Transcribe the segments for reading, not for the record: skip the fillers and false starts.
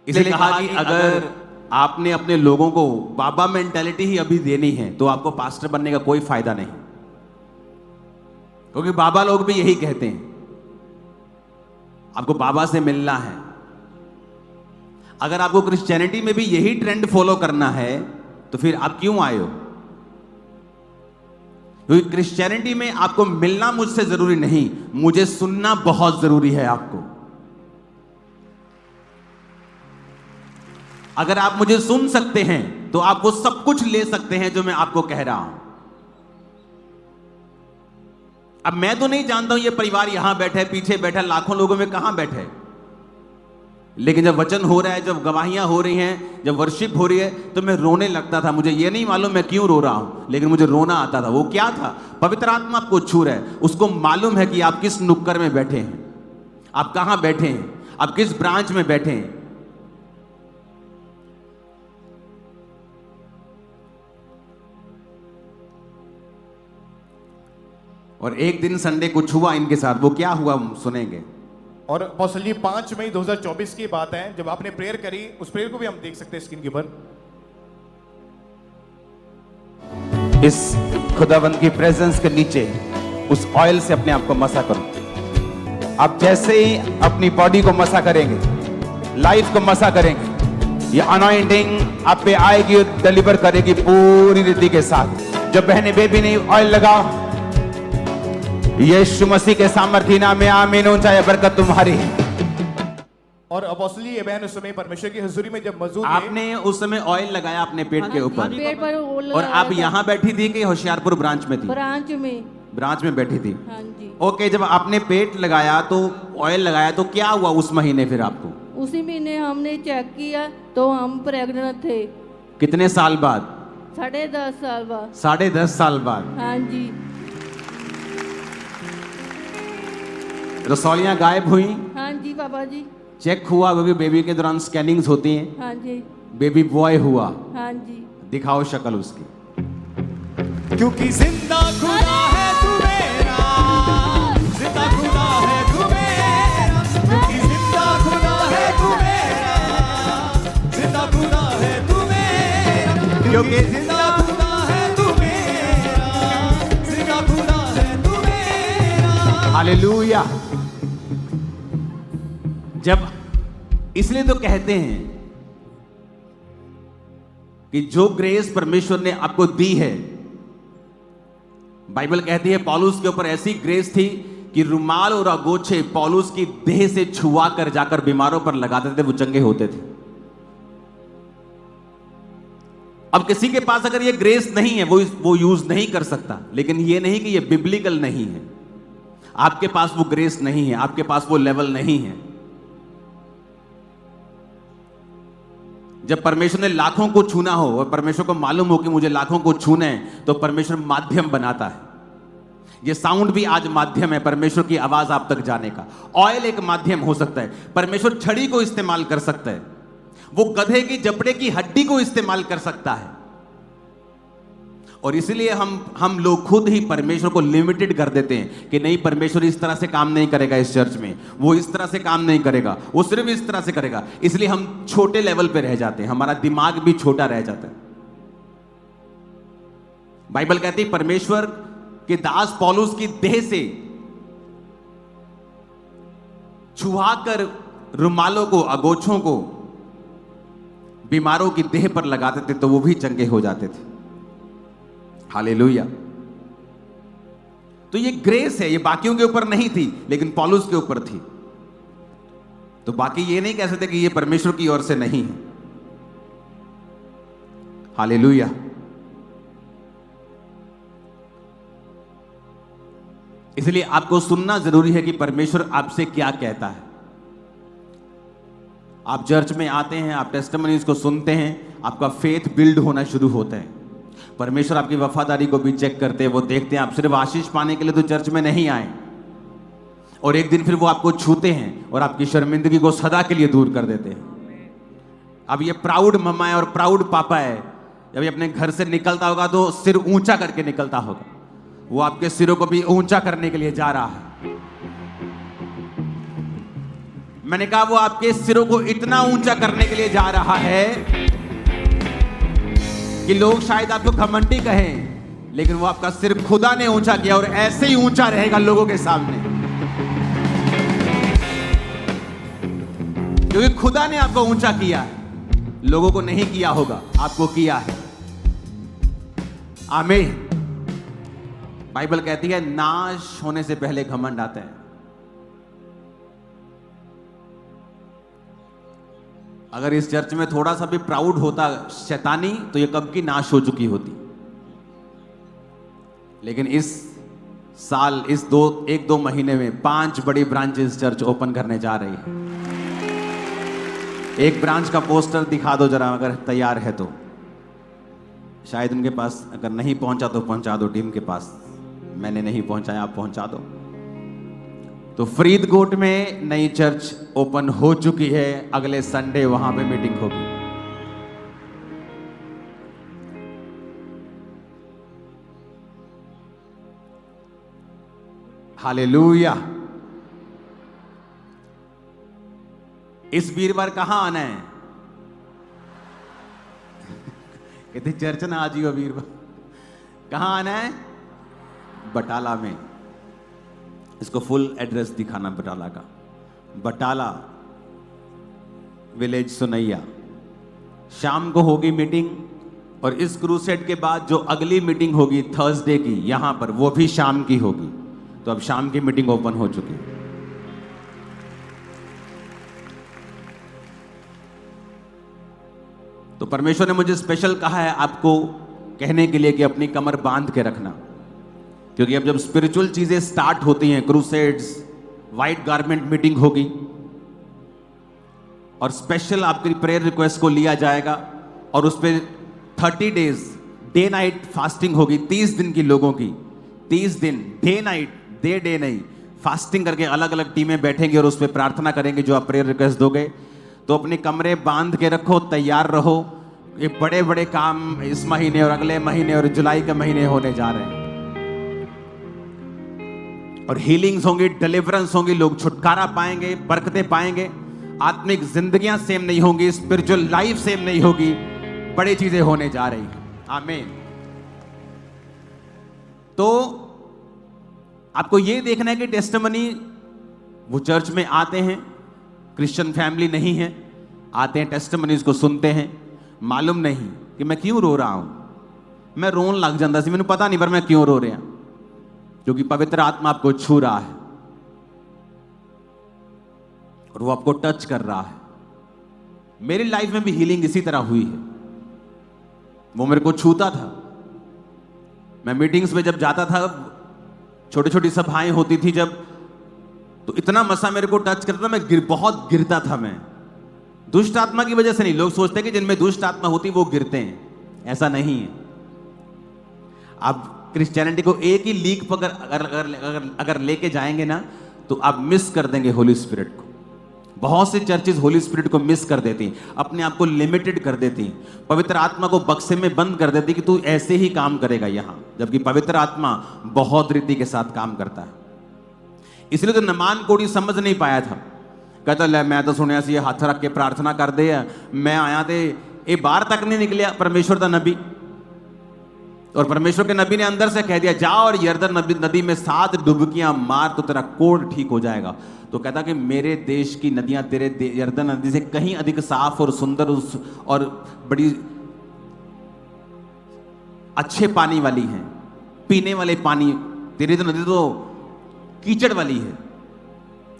इसलिए कहा कि अगर आपने अपने लोगों को बाबा मेंटालिटी ही अभी देनी है तो आपको पास्टर बनने का कोई फायदा नहीं, क्योंकि बाबा लोग भी यही कहते हैं, आपको बाबा से मिलना है। अगर आपको क्रिश्चियनिटी में भी यही ट्रेंड फॉलो करना है तो फिर आप क्यों आए हो? क्योंकि क्रिश्चियनिटी में आपको मिलना मुझसे जरूरी नहीं, मुझे सुनना बहुत जरूरी है आपको। अगर आप मुझे सुन सकते हैं तो आप वो सब कुछ ले सकते हैं जो मैं आपको कह रहा हूं। अब मैं तो नहीं जानता हूं ये परिवार यहां बैठे, पीछे बैठा, लाखों लोगों में कहां बैठे, लेकिन जब वचन हो रहा है, जब गवाहियां हो रही हैं, जब वर्शिप हो रही है, तो मैं रोने लगता था। मुझे ये नहीं मालूम मैं क्यों रो रहा हूं, लेकिन मुझे रोना आता था। वो क्या था? पवित्र आत्मा आपको छू रहा है, उसको मालूम है कि आप किस नुक्कड़ में बैठे हैं, आप कहां बैठे हैं, आप किस ब्रांच में बैठे हैं। और एक दिन संडे कुछ हुआ इनके साथ, वो क्या हुआ हम सुनेंगे। और अपोस्टल जी 5 मई 2024 की बात है, जब आपने प्रेयर करी, उस प्रेयर को भी हम देख सकते हैं स्क्रीन के ऊपर। इस खुदावंद की प्रेजेंस के नीचे उस ऑयल से अपने आप को मसा करो। आप जैसे ही अपनी बॉडी को मसा करेंगे, लाइफ को मसा करेंगे, ये अनॉइंटिंग आप पे आएगी और डिलीवर करेगी पूरी रीति के साथ। जो बहने बेबी ने ऑयल लगाओ, यीशु मसीह के सामर्थ्य नाम में आमीन। ऊंचाई बरकत तुम्हारी। और अपोस्टल जी ये बहन उस समय परमेश्वर की हुजूरी में जब मौजूद थे, आपने उस समय ऑयल लगाया अपने पेट के ऊपर, पेट पर और आप यहाँ बैठी थी कि होशियारपुर ब्रांच में थी? ब्रांच में बैठी थी। हाँ जी। ओके, जब आपने पेट लगाया तो ऑयल लगाया तो क्या हुआ उस महीने? फिर आपको उसी महीने हमने चेक किया तो हम प्रेग्नेंट थे। कितने साल बाद? 10.5 साल बाद। 10.5 साल बाद। हाँ जी। रसौलियां गायब हुई? हाँ जी पापा जी। चेक हुआ, क्योंकि बेबी के दौरान स्कैनिंग्स होती हैं। हाँ जी। बेबी बॉय हुआ? हाँ जी। दिखाओ शक्ल उसकी। क्योंकि जिंदा खुदा है तू मेरा, जिंदा खुदा है तू मेरा, क्योंकि जिंदा खुदा है तू मेरा, जिंदा खुदा है तू मेरा, क्योंकि जिंदा खुदा है तू मेरा, जिंदा खुदा है तू मेरा। हालेलुया। जब इसलिए तो कहते हैं कि जो ग्रेस परमेश्वर ने आपको दी है, बाइबल कहती है पौलुस के ऊपर ऐसी ग्रेस थी कि रुमाल और अगोछे पौलुस की देह से छुआ कर जाकर बीमारों पर लगाते थे, वो चंगे होते थे। अब किसी के पास अगर ये ग्रेस नहीं है, वो यूज नहीं कर सकता, लेकिन ये नहीं कि ये बिब्लिकल नहीं है। आपके पास वो ग्रेस नहीं है, आपके पास वो लेवल नहीं है। जब परमेश्वर ने लाखों को छूना हो और परमेश्वर को मालूम हो कि मुझे लाखों को छूना है, तो परमेश्वर माध्यम बनाता है। ये साउंड भी आज माध्यम है परमेश्वर की आवाज आप तक जाने का। ऑयल एक माध्यम हो सकता है। परमेश्वर छड़ी को इस्तेमाल कर सकता है, वो गधे की जबड़े की हड्डी को इस्तेमाल कर सकता है। और इसलिए हम लोग खुद ही परमेश्वर को लिमिटेड कर देते हैं कि नहीं, परमेश्वर इस तरह से काम नहीं करेगा इस चर्च में, वो इस तरह से काम नहीं करेगा, वो सिर्फ इस तरह से करेगा। इसलिए हम छोटे लेवल पे रह जाते हैं, हमारा दिमाग भी छोटा रह जाता है। बाइबल कहती है परमेश्वर के दास पौलुस की देह से छुआकर रुमालों को, अगोछों को बीमारों की देह पर लगाते थे तो वो भी चंगे हो जाते थे। हालेलुया। तो ये ग्रेस है, ये बाकियों के ऊपर नहीं थी, लेकिन पौलुस के ऊपर थी। तो बाकी ये नहीं कह सकते कि ये परमेश्वर की ओर से नहीं है। हालेलुया। इसलिए आपको सुनना जरूरी है कि परमेश्वर आपसे क्या कहता है। आप चर्च में आते हैं, आप टेस्टिमनीज को सुनते हैं, आपका फेथ बिल्ड होना शुरू होता है। परमेश्वर आपकी वफादारी को भी चेक करते हैं, वो देखते हैं आप सिर्फ आशीष पाने के लिए तो चर्च में नहीं आए, और एक दिन फिर वो आपको छूते हैं और आपकी शर्मिंदगी को सदा के लिए दूर कर देते हैं। अब ये प्राउड मम्मा है और प्राउड पापा है, जब ये अपने घर से निकलता होगा तो सिर ऊंचा करके निकलता होगा। वो आपके सिरों को भी ऊंचा करने के लिए जा रहा है। मैंने कहा वो आपके सिरों को इतना ऊंचा करने के लिए जा रहा है कि लोग शायद आपको घमंडी कहें, लेकिन वो आपका सिर खुदा ने ऊंचा किया और ऐसे ही ऊंचा रहेगा लोगों के सामने, क्योंकि खुदा ने आपको ऊंचा किया है। लोगों को नहीं किया होगा, आपको किया है। आमीन। बाइबल कहती है नाश होने से पहले घमंड आता है। अगर इस चर्च में थोड़ा सा भी प्राउड होता शैतानी, तो ये कब की नाश हो चुकी होती। लेकिन इस साल, इस एक दो महीने में 5 बड़ी ब्रांचेस चर्च ओपन करने जा रही है। एक ब्रांच का पोस्टर दिखा दो जरा, अगर तैयार है तो। शायद उनके पास, अगर नहीं पहुंचा तो पहुंचा दो टीम के पास। मैंने नहीं पहुंचाया, आप पहुंचा दो। तो फरीदकोट में नई चर्च ओपन हो चुकी है। अगले संडे वहां पे मीटिंग होगी। हालेलुया। इस वीरवार कहां आना है? कहते चर्च ना आज ही हो वीरवार। कहां आना है? बटाला में। इसको फुल एड्रेस दिखाना बटाला का। बटाला विलेज सुनैया। शाम को होगी मीटिंग, और इस क्रूसेड के बाद जो अगली मीटिंग होगी थर्सडे की यहां पर, वो भी शाम की होगी। तो अब शाम की मीटिंग ओपन हो चुकी है। तो परमेश्वर ने मुझे स्पेशल कहा है आपको कहने के लिए कि अपनी कमर बांध के रखना, क्योंकि अब जब स्पिरिचुअल चीजें स्टार्ट होती हैं, क्रूसेड्स, व्हाइट गारमेंट मीटिंग होगी, और स्पेशल आपकी प्रेयर रिक्वेस्ट को लिया जाएगा, और उस पर 30 डेज डे नाइट फास्टिंग होगी। 30 दिन की लोगों की, 30 दिन डे नाइट, डे नहीं, फास्टिंग करके अलग अलग टीमें बैठेंगी और उस पर प्रार्थना करेंगे जो आप प्रेयर रिक्वेस्ट दोगे। तो अपने कमरे बांध के रखो, तैयार रहो। ये बड़े बड़े काम इस महीने और अगले महीने और जुलाई के महीने होने जा रहे हैं। और हीलिंग्स होंगी, डिलीवरेंस होंगी, लोग छुटकारा पाएंगे, बरकतें पाएंगे। आत्मिक जिंदगियां सेम नहीं होंगी, स्पिरिचुअल लाइफ सेम नहीं होगी। बड़ी चीजें होने जा रही हैं। आमीन। तो आपको यह देखना है कि टेस्टिमनी, वो चर्च में आते हैं, क्रिश्चियन फैमिली नहीं है, आते हैं टेस्टिमनीज को सुनते हैं, मालूम नहीं कि मैं क्यों रो रहा हूं। मैं रोन लग जाता सी, मैंने पता नहीं पर मैं क्यों रो रहा, क्योंकि पवित्र आत्मा आपको छू रहा है और वो आपको टच कर रहा है। मेरी लाइफ में भी हीलिंग इसी तरह हुई है। वो मेरे को छूता था। मैं मीटिंग्स में जब जाता था, छोटी छोटी सभाएं होती थी जब, तो इतना मसा मेरे को टच करता था, मैं बहुत गिरता था। मैं दुष्ट आत्मा की वजह से नहीं। लोग सोचते हैं कि जिनमें दुष्ट आत्मा होती वो गिरते हैं, ऐसा नहीं है। आप क्रिश्चियनिटी को एक ही लीक पर अगर लेके जाएंगे ना, तो आप मिस कर देंगे होली स्पिरिट को। बहुत सी चर्चेज होली स्पिरिट को मिस कर देती, अपने आप को लिमिटेड कर देती, पवित्र आत्मा को बक्से में बंद कर देती कि तू ऐसे ही काम करेगा यहां, जबकि पवित्र आत्मा बहुत रीति के साथ काम करता है। इसलिए तो नमान कोड़ी समझ नहीं पाया था। कहता ले मैं तो सुनिया सी हाथ रख के प्रार्थना कर दे, मैं आया थे, ये बाहर तक नहीं निकलिया परमेश्वर का नबी। और परमेश्वर के नबी ने अंदर से कह दिया जा और यरदन नदी में 7 डुबकियां मार तो तेरा कोढ़ ठीक हो जाएगा। तो कहता कि मेरे देश की नदियां तेरे यरदन नदी से कहीं अधिक साफ और सुंदर और बड़ी अच्छे पानी वाली हैं, पीने वाले पानी। तेरी तो नदी तो कीचड़ वाली है।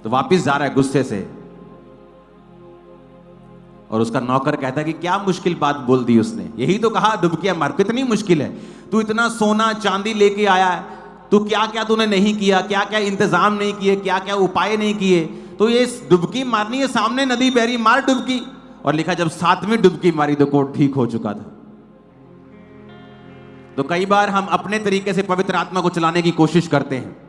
तो वापिस जा रहा है गुस्से से, और उसका नौकर कहता है कि क्या मुश्किल बात बोल दी उसने, यही तो कहा डुबकियां मार। कितनी मुश्किल है, तू इतना सोना चांदी लेके आया है, तू क्या क्या तूने नहीं किया, क्या क्या इंतजाम नहीं किए, क्या क्या उपाय नहीं किए, तो ये डुबकी मारनी है, सामने नदी बह रही, मार डुबकी। और लिखा जब 7वीं डुबकी मारी तो कोढ़ ठीक हो चुका था। तो कई बार हम अपने तरीके से पवित्र आत्मा को चलाने की कोशिश करते हैं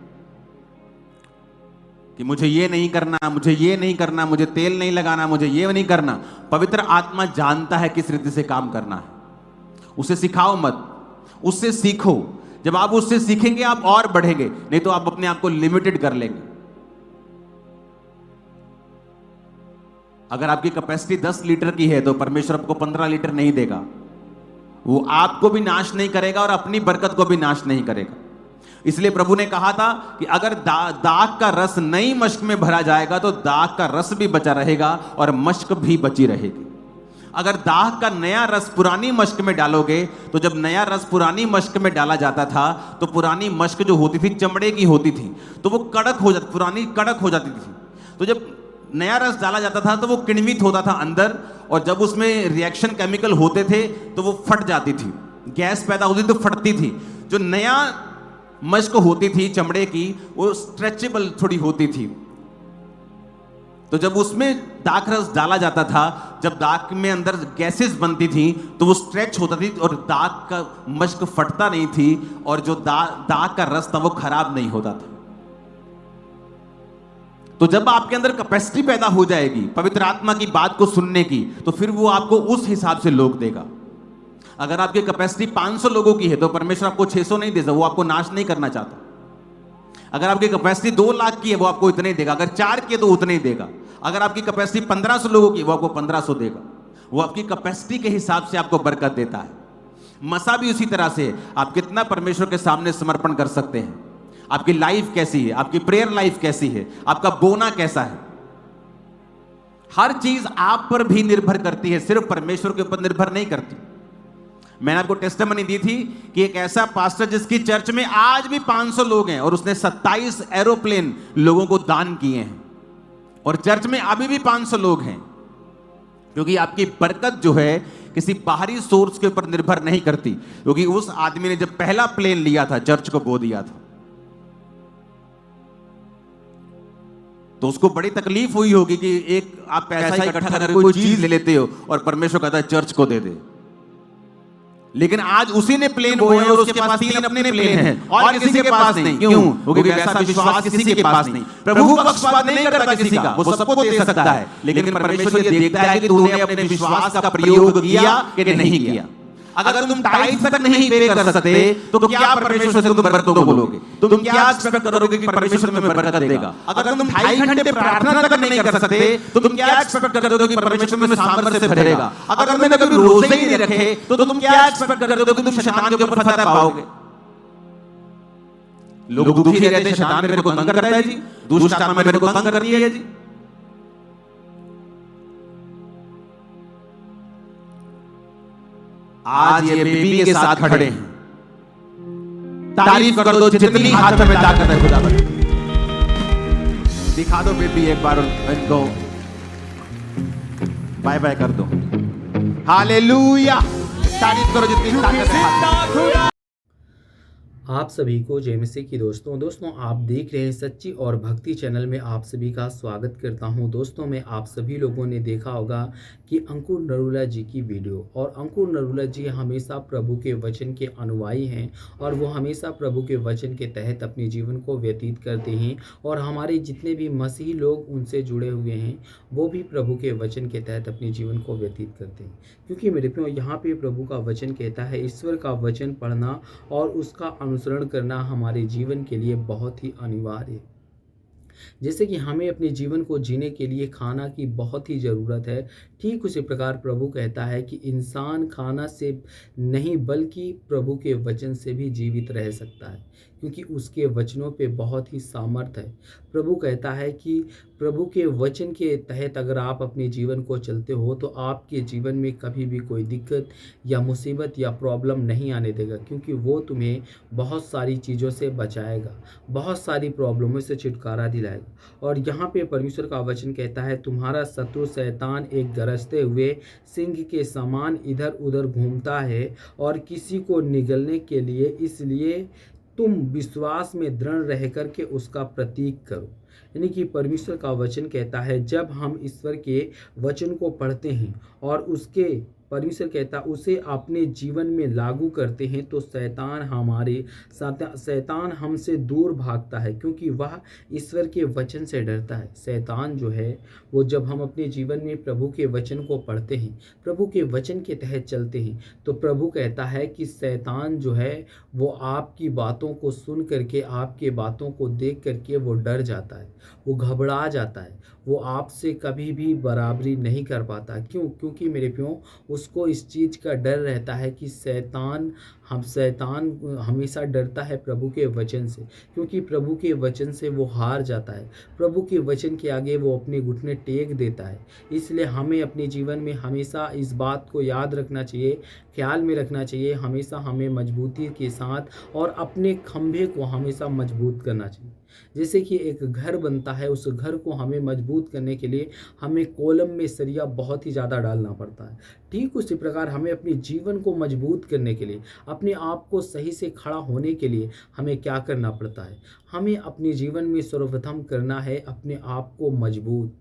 कि मुझे ये नहीं करना, मुझे ये नहीं करना, मुझे तेल नहीं लगाना, मुझे ये नहीं करना। पवित्र आत्मा जानता है किस रीति से काम करना है। उसे सिखाओ मत, उससे सीखो। जब आप उससे सीखेंगे आप और बढ़ेंगे, नहीं तो आप अपने आप को लिमिटेड कर लेंगे। अगर आपकी कैपेसिटी 10 लीटर की है तो परमेश्वर आपको 15 लीटर नहीं देगा। वो आपको भी नाश नहीं करेगा और अपनी बरकत को भी नाश नहीं करेगा। इसलिए प्रभु ने कहा था कि अगर दाख का रस नई मश्क में भरा जाएगा तो दाख का रस भी बचा रहेगा और मश्क भी बची रहेगी। अगर दाख का नया रस पुरानी मश्क में डालोगे तो जब नया रस पुरानी मश्क में डाला जाता था तो पुरानी मश्क जो होती थी चमड़े की होती थी, तो वो पुरानी कड़क हो जाती थी। तो जब नया रस डाला जाता था तो वो किण्वित होता था अंदर, और जब उसमें रिएक्शन केमिकल होते थे तो वो फट जाती थी, गैस पैदा होती थी तो फटती थी। जो नया मश्क होती थी चमड़े की वो स्ट्रेचेबल थोड़ी होती थी। तो जब उसमें दाख रस डाला जाता था, जब दाख में अंदर गैसेस बनती थी तो वो स्ट्रेच होता थी और दाख का मश्क फटता नहीं थी, और जो दाख का रस था वो खराब नहीं होता था। तो जब आपके अंदर कैपेसिटी पैदा हो जाएगी पवित्र आत्मा की बात को सुनने की, तो फिर वो आपको उस हिसाब से लोग देगा। अगर आपकी कैपेसिटी 500 लोगों की है तो परमेश्वर आपको 600 नहीं देगा, वो आपको नाश नहीं करना चाहता। अगर आपकी कैपेसिटी 2 लाख की है वो आपको इतने ही देगा, अगर 4 की है तो उतने ही देगा। अगर आपकी कैपेसिटी 1500 लोगों की है वो आपको 1500 देगा। वो आपकी कैपेसिटी के हिसाब से आपको बरकत देता है। मसा भी उसी तरह से, आप कितना परमेश्वर के सामने समर्पण कर सकते हैं, आपकी लाइफ कैसी है, आपकी प्रेयर लाइफ कैसी है, आपका बोना कैसा है, हर चीज आप पर भी निर्भर करती है, सिर्फ परमेश्वर के ऊपर निर्भर नहीं करती। मैंने आपको टेस्टिमनी दी थी कि एक ऐसा पास्टर जिसकी चर्च में आज भी 500 लोग हैं और उसने 27 एरोप्लेन लोगों को दान किए हैं, और चर्च में अभी भी 500 लोग हैं। क्योंकि आपकी बरकत जो है किसी बाहरी सोर्स के ऊपर निर्भर नहीं करती, क्योंकि उस आदमी ने जब पहला प्लेन लिया था चर्च को बो दिया था, तो उसको बड़ी तकलीफ हुई होगी कि एक आप पैसा इकट्ठा करके कोई चीज ले लेते हो और परमेश्वर कहता है चर्च को दे दे। लेकिन आज उसी ने प्लेन बोए और उसके पास 3 अपने प्लेन हैं और किसी के पास नहीं। क्यों? क्योंकि वैसा विश्वास किसी के पास नहीं। प्रभु पक्षपात नहीं करता किसी का, वो सबको दे सकता है, लेकिन परमेश्वर ये देखता है कि तूने अपने विश्वास का प्रयोग किया कि नहीं किया। अगर तुम टाइम तक नहीं पे कर सकते तो क्या परमेश्वर से तुम बरकतों को बोलोगे? तुम क्या एक्सपेक्ट करोगे कि परमेश्वर तुम्हें बरकत देगा? अगर तुम 2.5 घंटे प्रार्थना तक नहीं कर सकते तो तुम क्या एक्सपेक्ट करोगे कि परमेश्वर तुम्हें सामर्थ्य से भरेगा? अगर तुमने कभी रोजे ही नहीं रखे तो तुम क्या एक्सपेक्ट करोगे कि तुम शैतान के ऊपर फतह पाओगे? लोग दुखी रहते हैं, शैतान मेरे को तंग करता है जी, दुष्ट आत्मा मेरे को तंग करती है जी। आज ये बेबी के साथ खड़े हैं, तारीफ कर दो जितनी हाथ में ताकत है खुदा पर। दिखा दो बेबी एक बार इनको, बाय बाय कर दो। हालेलुया, तारीफ करो जितनी ताकत है। आप सभी को जय मसीह की दोस्तों आप देख रहे हैं सच्ची और भक्ति चैनल में आप सभी का स्वागत करता हूं। दोस्तों में आप सभी लोगों ने देखा होगा कि अंकुर नरूला जी की वीडियो, और अंकुर नरूला जी हमेशा प्रभु के वचन के अनुयायी हैं और वो हमेशा प्रभु के वचन के तहत अपने जीवन को व्यतीत करते हैं, और हमारे जितने भी मसीही लोग उनसे जुड़े हुए हैं वो भी प्रभु के वचन के तहत अपने जीवन को व्यतीत करते हैं। क्योंकि मेरे प्रियो, यहाँ पे प्रभु का वचन कहता है ईश्वर का वचन पढ़ना और उसका अनुसरण करना हमारे जीवन के लिए बहुत ही अनिवार्य है। जैसे कि हमें अपने जीवन को जीने के लिए खाना की बहुत ही ज़रूरत है, ठीक उसी प्रकार प्रभु कहता है कि इंसान खाना से नहीं बल्कि प्रभु के वचन से भी जीवित रह सकता है, क्योंकि उसके वचनों पे बहुत ही सामर्थ है। प्रभु कहता है कि प्रभु के वचन के तहत अगर आप अपने जीवन को चलते हो तो आपके जीवन में कभी भी कोई दिक्कत या मुसीबत या प्रॉब्लम नहीं आने देगा, क्योंकि वो तुम्हें बहुत सारी चीज़ों से बचाएगा, बहुत सारी प्रॉब्लमों से छुटकारा दिलाएगा। और यहाँ पे परमेश्वर का वचन कहता है तुम्हारा शत्रु शैतान एक गरजते हुए सिंह के समान इधर उधर घूमता है और किसी को निगलने के लिए, इसलिए तुम विश्वास में दृढ़ रह कर के उसका प्रतीक करो। यानी कि परमेश्वर का वचन कहता है जब हम ईश्वर के वचन को पढ़ते हैं और उसके परमेश्वर कहता है उसे अपने जीवन में लागू करते हैं तो शैतान हमसे दूर भागता है, क्योंकि वह ईश्वर के वचन से डरता है। शैतान जो है वो जब हम अपने जीवन में प्रभु के वचन को पढ़ते हैं, प्रभु के वचन के तहत चलते हैं, तो प्रभु कहता है कि शैतान जो है वो आपकी बातों को सुन करके, आपके बातों को देख करके वो डर जाता है, वो घबरा जाता है, वो आपसे कभी भी बराबरी नहीं कर पाता। क्यों? क्योंकि मेरे प्यो उसको इस चीज़ का डर रहता है कि शैतान हमेशा डरता है प्रभु के वचन से, क्योंकि प्रभु के वचन से वो हार जाता है, प्रभु के वचन के आगे वो अपने घुटने टेक देता है। इसलिए हमें अपने जीवन में हमेशा इस बात को याद रखना चाहिए, ख्याल में रखना चाहिए, हमेशा हमें मजबूती के साथ और अपने खंभे को हमेशा मजबूत करना चाहिए। जैसे कि एक घर बनता है, उस घर को हमें मजबूत करने के लिए हमें कॉलम में सरिया बहुत ही ज़्यादा डालना पड़ता है। ठीक उसी प्रकार हमें अपने जीवन को मजबूत करने के लिए, अपने आप को सही से खड़ा होने के लिए हमें क्या करना पड़ता है? हमें अपने जीवन में सर्वप्रथम करना है अपने आप को मजबूत।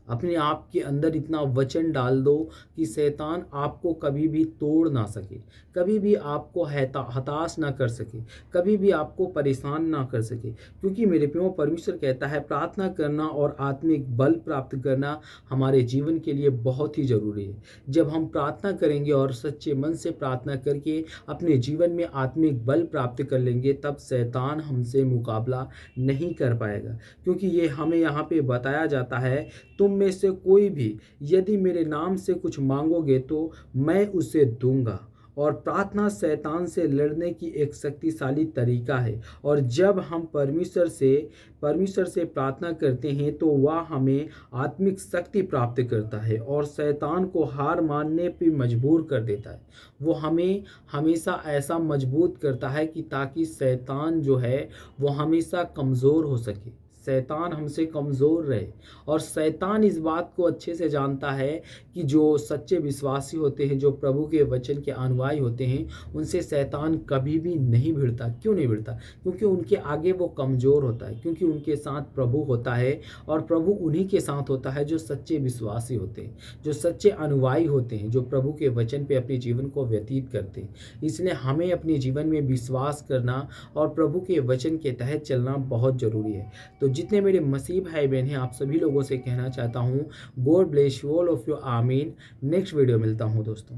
अपने आप के अंदर इतना वचन डाल दो कि शैतान आपको कभी भी तोड़ ना सके, कभी भी आपको हताश ना कर सके, कभी भी आपको परेशान ना कर सके। क्योंकि मेरे प्रियो परमेश्वर कहता है प्रार्थना करना और आत्मिक बल प्राप्त करना हमारे जीवन के लिए बहुत ही ज़रूरी है। जब हम प्रार्थना करेंगे और सच्चे मन से प्रार्थना करके अपने जीवन में आत्मिक बल प्राप्त कर लेंगे, तब शैतान हमसे मुकाबला नहीं कर पाएगा। क्योंकि ये हमें यहाँ पे बताया जाता है, तुम में से कोई भी यदि मेरे नाम से कुछ मांगोगे तो मैं उसे दूंगा। और प्रार्थना शैतान से लड़ने की एक शक्तिशाली तरीका है। और जब हम परमेश्वर से प्रार्थना करते हैं तो वह हमें आत्मिक शक्ति प्राप्त करता है और शैतान को हार मानने पर मजबूर कर देता है। वो हमें हमेशा ऐसा मजबूत करता है कि ताकि शैतान जो है वो हमेशा कमज़ोर हो सके, शैतान हमसे कमज़ोर रहे। और शैतान इस बात को अच्छे से जानता है कि जो सच्चे विश्वासी होते हैं, जो प्रभु के वचन के अनुयायी होते हैं, उनसे शैतान कभी भी नहीं भिड़ता। क्यों नहीं भिड़ता? क्योंकि उनके आगे वो कमज़ोर होता है, क्योंकि उनके साथ प्रभु होता है और प्रभु उन्हीं के साथ होता है जो सच्चे विश्वासी होते हैं, जो सच्चे अनुयायी होते हैं, जो प्रभु के वचन पे अपने जीवन को व्यतीत करते हैं। इसलिए हमें अपने जीवन में विश्वास करना और प्रभु के वचन के तहत चलना बहुत ज़रूरी है। तो जितने मेरे मसीह भाई बहन हैं, आप सभी लोगों से कहना चाहता हूँ, God bless you all of you, आमीन। नेक्स्ट वीडियो मिलता हूँ दोस्तों।